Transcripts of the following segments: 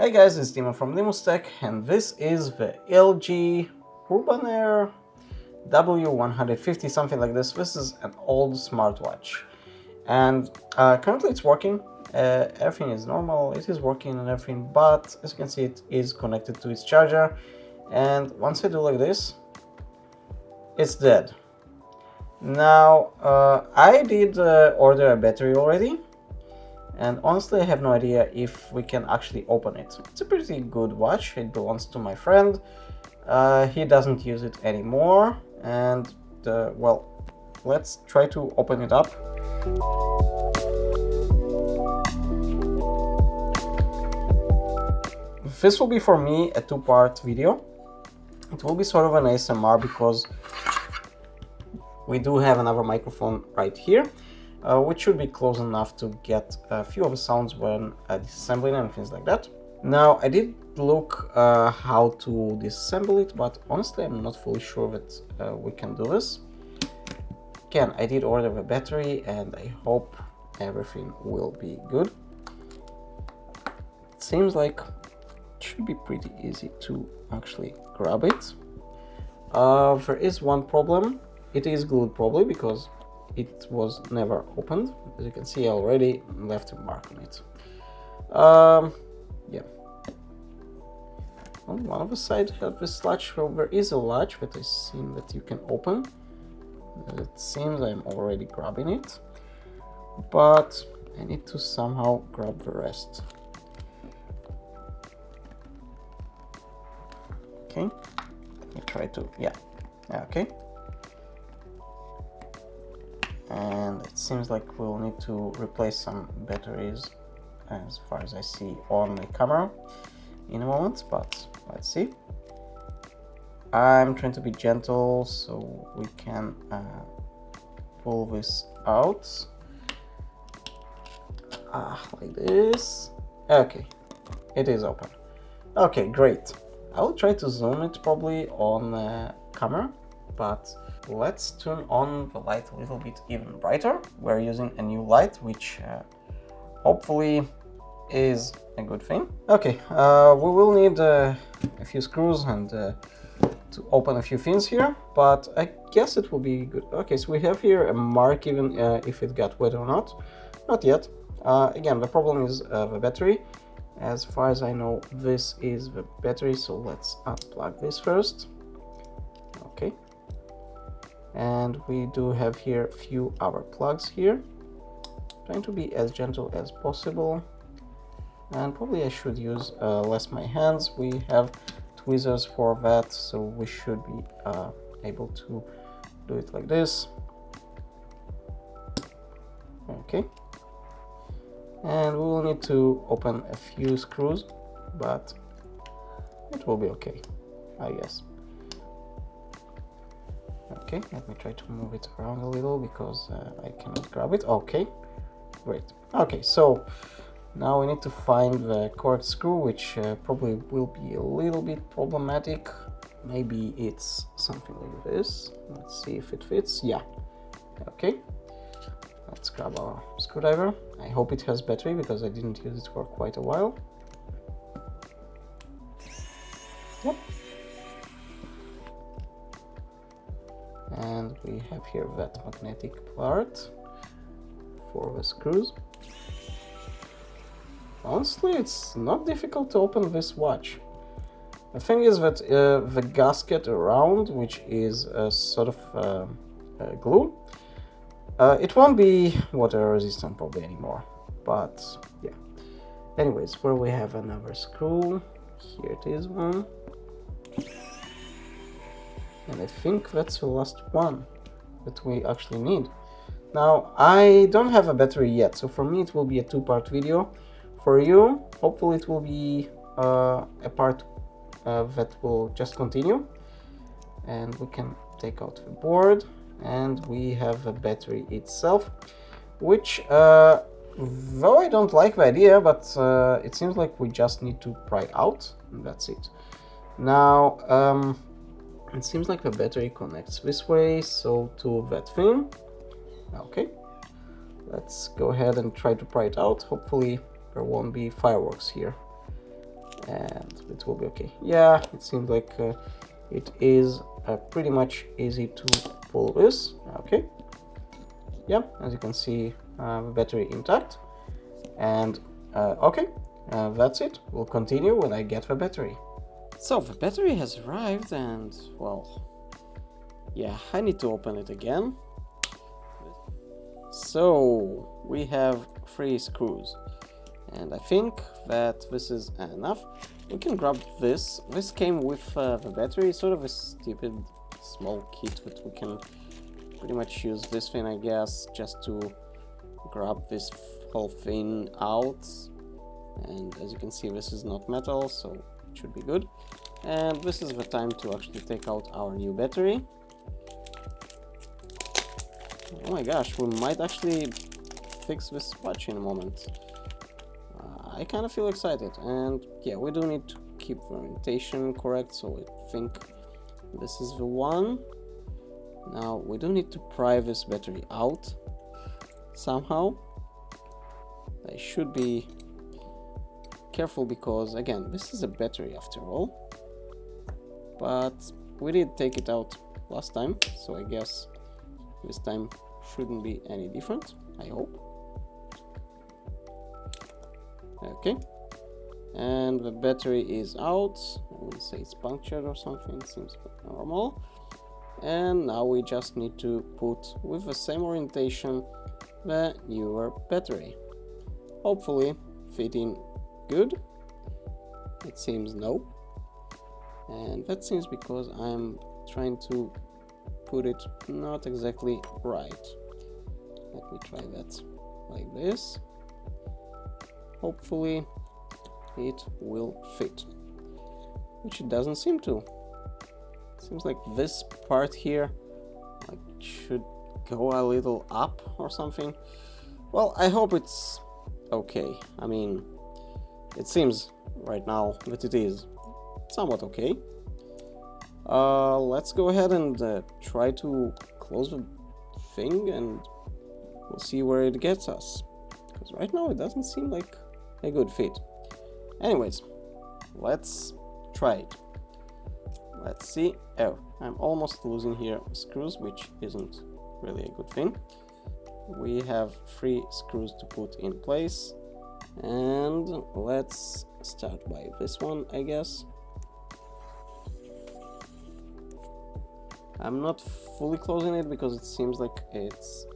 Hey guys, it's Dima from Tech, and this is the LG Urbane W150, something like this. This is an old smartwatch, and currently it's working. Everything is normal, it is working and everything, but as you can see, it is connected to its charger, and once I do like this, it's dead. Now, I did order a battery already, and honestly I have no idea if we can actually open it. It's a pretty good watch, it belongs to my friend, he doesn't use it anymore, and well, let's try to open it up. This will be for me a two-part video. It will be sort of an ASMR because we do have another microphone right here, which should be close enough to get a few of the sounds when disassembling and things like that. Now, I did look how to disassemble it, but honestly I'm not fully sure that we can do this. Again, I did order the battery and I hope everything will be good. It seems like it should be pretty easy to actually grab it. There is one problem. It is glued probably because it was never opened. As you can see, I already left a mark on it. Yeah. On one of the sides have this latch. Well, there is a latch that I seen that you can open. It seems I'm already grabbing it, but I need to somehow grab the rest. Okay, let me try to, yeah, okay. And it seems like we'll need to replace some batteries as far as I see on my camera in a moment, but let's see. I'm trying to be gentle so we can pull this out like this. Okay, it is open. Okay, great. I will try to zoom it probably on camera, but let's turn on the light a little bit even brighter. We're using a new light, which hopefully is a good thing. Okay, we will need a few screws and to open a few things here, but I guess it will be good. Okay, so we have here a mark even if it got wet or not. Not yet. Again, the problem is the battery. As far as I know, this is the battery, so let's unplug this first. Okay. And we do have here a few other plugs here. Trying to be as gentle as possible. And probably I should use less my hands. We have tweezers for that, so we should be able to do it like this. Okay. And we will need to open a few screws, but it will be okay, I guess. Okay, let me try to move it around a little because I cannot grab it. Okay, great. Okay, so now we need to find the correct screw, which probably will be a little bit problematic. Maybe it's something like this. Let's see if it fits. Yeah, okay. Let's grab our screwdriver. I hope it has battery because I didn't use it for quite a while. Yep. And we have here that magnetic part for the screws. Honestly, it's not difficult to open this watch. The thing is that the gasket around, which is a sort of glue, it won't be water resistant probably anymore, but yeah. Anyways, where we have another screw, here it is one. And I think that's the last one that we actually need. Now, I don't have a battery yet, so for me it will be a two-part video. For you, hopefully it will be a part that will just continue. And we can take out the board. And we have a battery itself, which, though I don't like the idea, but it seems like we just need to pry out, and that's it. Now, it seems like the battery connects this way, so to that thing. Okay, let's go ahead and try to pry it out. Hopefully there won't be fireworks here. and it will be okay. Yeah, it seems like it is pretty much easy to pull this. Okay. Yeah, as you can see, the battery intact. And okay, that's it. We'll continue when I get the battery. So the battery has arrived, and well, yeah, I need to open it again. So we have 3 screws, and I think that this is enough. We can grab this. This came with the battery, sort of a stupid small kit that we can pretty much use this thing, I guess, just to grab this whole thing out. And as you can see, this is not metal, so it should be good. And this is the time to actually take out our new battery. Oh my gosh, we might actually fix this watch in a moment. I kind of feel excited, and yeah, we do need to keep the orientation correct, so I think this is the one. Now we do need to pry this battery out somehow. I should be careful because, again, this is a battery after all, but we did take it out last time, so I guess this time shouldn't be any different, I hope. Okay, and the battery is out. I wouldn't say it's punctured or something, it seems normal. And now we just need to put, with the same orientation, the newer battery. Hopefully fitting good. It seems no, and that seems because I'm trying to put it not exactly right. Let me try that like this. Hopefully it will fit, which it doesn't seem to. Seems like this part here should go a little up or something. Well, I hope it's okay. I mean, it seems right now that it is somewhat okay. Let's go ahead and try to close the thing, and we'll see where it gets us, because right now it doesn't seem like a good fit. Anyways, let's try it. Let's see. Oh, I'm almost losing here screws, which isn't really a good thing. We have 3 screws to put in place, and let's start by this one, I guess. I'm not fully closing it because it seems like it's,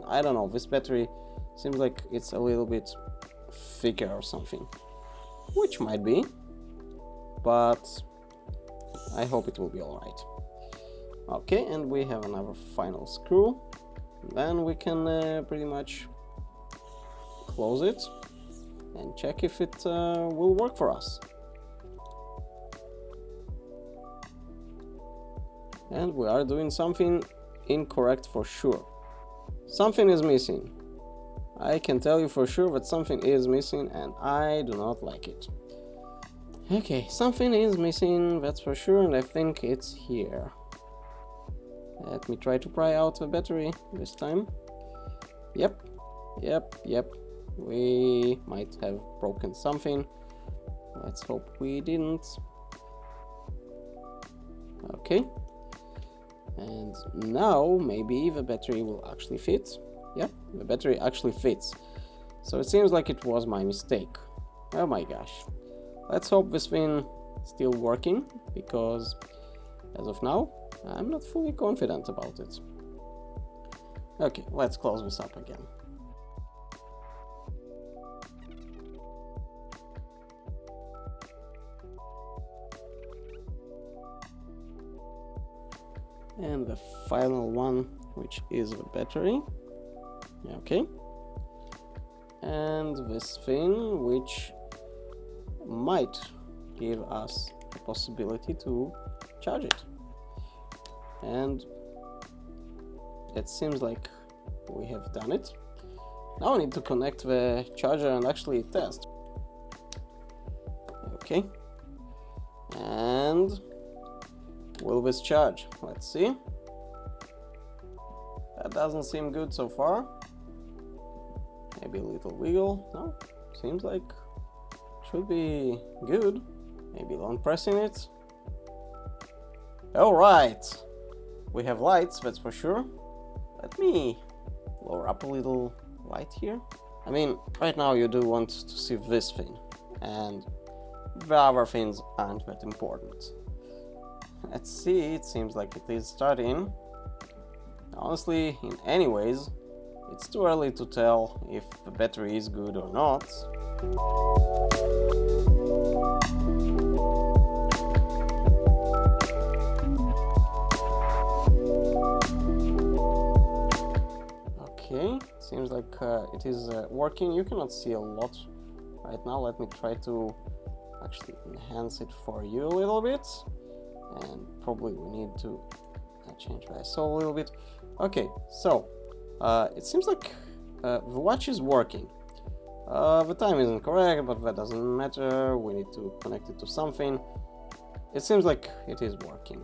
I don't know, this battery seems like it's a little bit thicker or something, which might be, but I hope it will be alright. Okay, and we have another final screw. Then we can pretty much close it and check if it will work for us. And we are doing something incorrect for sure. Something is missing. I can tell you for sure that something is missing, and I do not like it. Okay, something is missing, that's for sure, and I think it's here. Let me try to pry out the battery this time. Yep. We might have broken something. Let's hope we didn't. Okay. And now maybe the battery will actually fit. Yep, the battery actually fits. So it seems like it was my mistake. Oh my gosh. Let's hope this thing is still working, because as of now, I'm not fully confident about it. Okay, let's close this up again. And the final one, which is the battery. Okay. And this thing, which might give us the possibility to charge it. And it seems like we have done it. Now I need to connect the charger and actually test. Okay. And will this charge? Let's see. That doesn't seem good so far. Maybe a little wiggle. No, seems like it should be good. Maybe long pressing it. Alright, we have lights, that's for sure. Let me lower up a little light here. I mean, right now you do want to see this thing, and the other things aren't that important. Let's see, it seems like it is starting. Honestly, in any ways, it's too early to tell if the battery is good or not. Okay, seems like it is working. You cannot see a lot right now. Let me try to actually enhance it for you a little bit. And probably we need to change the ISO a little bit. Okay, so it seems like the watch is working. The time isn't correct, but that doesn't matter. We need to connect it to something. It seems like it is working.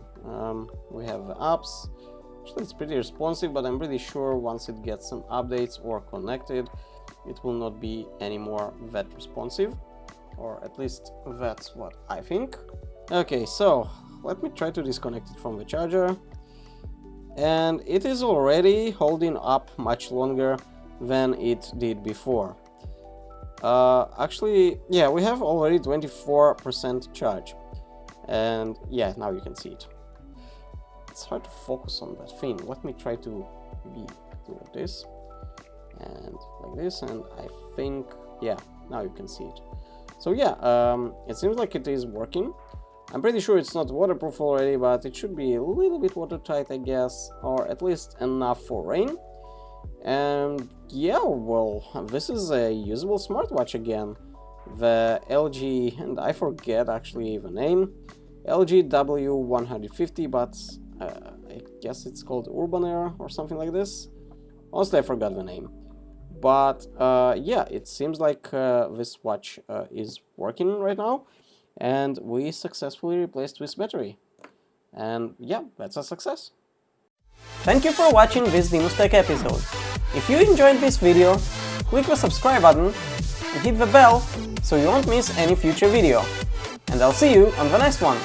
We have the apps. Actually, it's pretty responsive, but I'm pretty sure once it gets some updates or connected, it will not be anymore that responsive. Or at least that's what I think. Okay, so let me try to disconnect it from the charger. And it is already holding up much longer than it did before. Actually, yeah, we have already 24% charge. And yeah, now you can see it. It's hard to focus on that thing. Let me try to do like this and like this, and I think, yeah, now you can see it. So yeah, it seems like it is working. I'm pretty sure it's not waterproof already, but it should be a little bit watertight, I guess, or at least enough for rain. And yeah, well, this is a usable smartwatch again. The LG, and I forget actually the name, LG W150, but I guess it's called Urbane or something like this. Honestly, I forgot the name. But yeah, it seems like this watch is working right now. And we successfully replaced this battery. And yeah, that's a success. Thank you for watching this Dinos Tech episode. If you enjoyed this video, click the subscribe button and hit the bell so you won't miss any future video. And I'll see you on the next one.